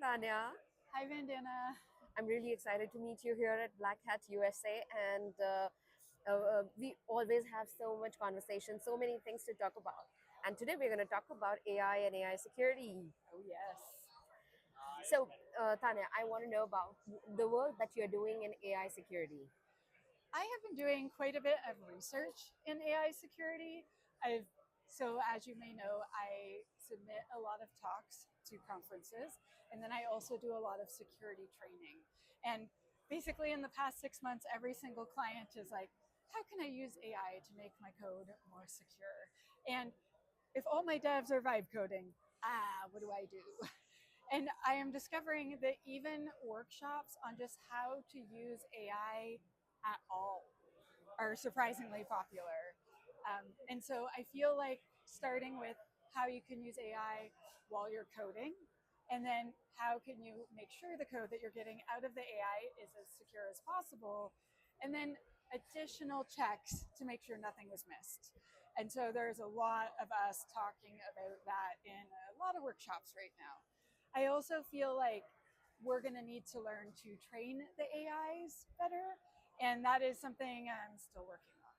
Tanya. Hi, Vandana. I'm really excited to meet you here at Black Hat USA, and we always have so much conversation, so many things to talk about. And today we're going to talk about AI and AI security. Oh, yes. So, Tanya, I want to know about the work that you're doing in AI security. I have been doing quite a bit of research in AI security. I've so as you may know, I submit a lot of talks to conferences, and then I also do a lot of security training. And basically, in the past 6 months, every single client is like, "How can I use AI to make my code more secure?" And if all my devs are vibe coding, what do I do? And I am discovering that even workshops on just how to use AI at all are surprisingly popular. And so I feel like starting with how you can use AI while you're coding, and then how can you make sure the code that you're getting out of the AI is as secure as possible, and then additional checks to make sure nothing was missed. And so there's a lot of us talking about that in a lot of workshops right now. I also feel like we're going to need to learn to train the AIs better, and that is something I'm still working on.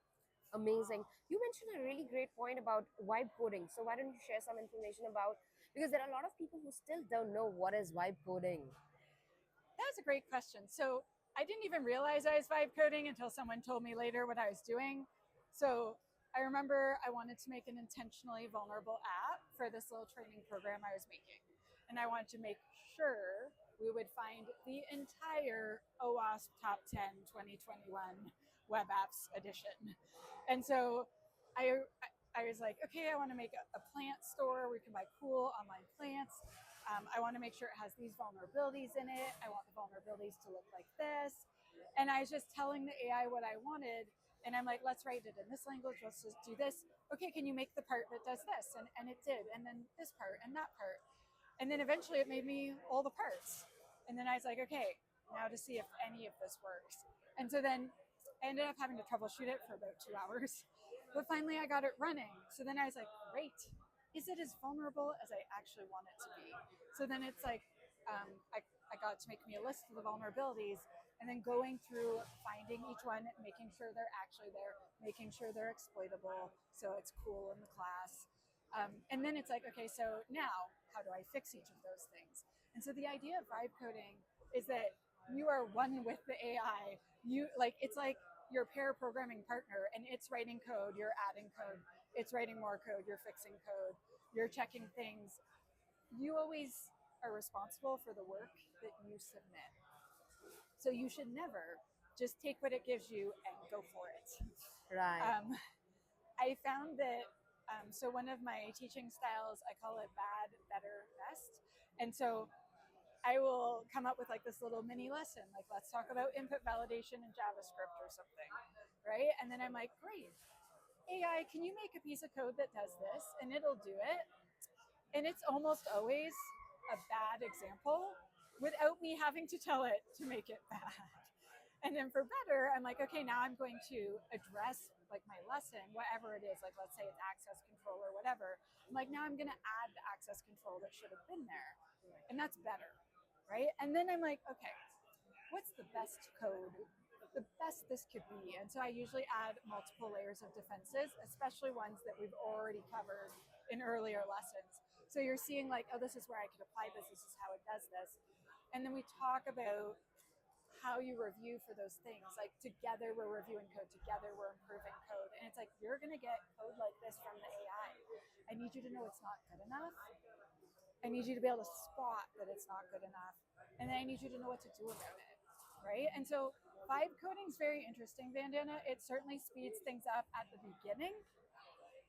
Amazing. You mentioned a really great point about vibe coding. So, why don't you share some information about, because there are a lot of people who still don't know what is vibe coding. That's a great question. So I didn't even realize I was vibe coding until someone told me later what I was doing. So I remember I wanted to make an intentionally vulnerable app for this little training program I was making. And I wanted to make sure we would find the entire OWASP Top 10 2021 Web Apps Edition. And so I, I was like, okay, I want to make a plant store where we can buy cool online plants. I want to make sure it has these vulnerabilities in it. I want the vulnerabilities to look like this. And I was just telling the AI what I wanted. And I'm like, let's write it in this language. Let's just do this. Okay, can you make the part that does this? And it did. And then this part and that part. And then eventually it made me all the parts. And then I was like, okay, now to see if any of this works. And so then I ended up having to troubleshoot it for about 2 hours. But finally I got it running. So then I was like, great. Is it as vulnerable as I actually want it to be? So then it's like, I got to make me a list of the vulnerabilities and then going through finding each one, making sure they're actually there, making sure they're exploitable so it's cool in the class. And then it's like, okay, so now how do I fix each of those things? And so the idea of vibe coding is that you are one with the AI. You like it's like your pair programming partner, and it's writing code, you're adding code, it's writing more code, you're fixing code, you're checking things. You always are responsible for the work that you submit. So you should never just take what it gives you and go for it. Right. Um, I found that so one of my teaching styles, I call it bad, better, best. And so I will come up with like this little mini lesson, like let's talk about input validation in JavaScript or something, right? And then I'm like, great, AI, can you make a piece of code that does this? And it'll do it. And it's almost always a bad example without me having to tell it to make it bad. And then for better, I'm like, okay, now I'm going to address like my lesson, whatever it is, like let's say it's access control or whatever. I'm like, now I'm going to add the access control that should have been there. And that's better, right? And then I'm like, okay, what's the best code, the best this could be? And so I usually add multiple layers of defenses, especially ones that we've already covered in earlier lessons. So you're seeing like, oh, this is where I could apply this. This is how it does this. And then we talk about how you review for those things. Like together we're reviewing code, together we're improving code. And it's like, you're going to get code like this from the AI. I need you to know it's not good enough. I need you to be able to spot that it's not good enough. And then I need you to know what to do about it. Right. And so vibe coding is very interesting, Vandana. It certainly speeds things up at the beginning.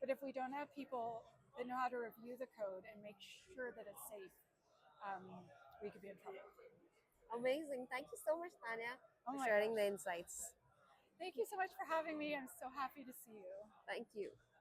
But if we don't have people that know how to review the code and make sure that it's safe, we could be in trouble. Amazing. Thank you so much, Tanya, Oh for my sharing gosh. the insights. Thank you so much for having me. I'm so happy to see you. Thank you.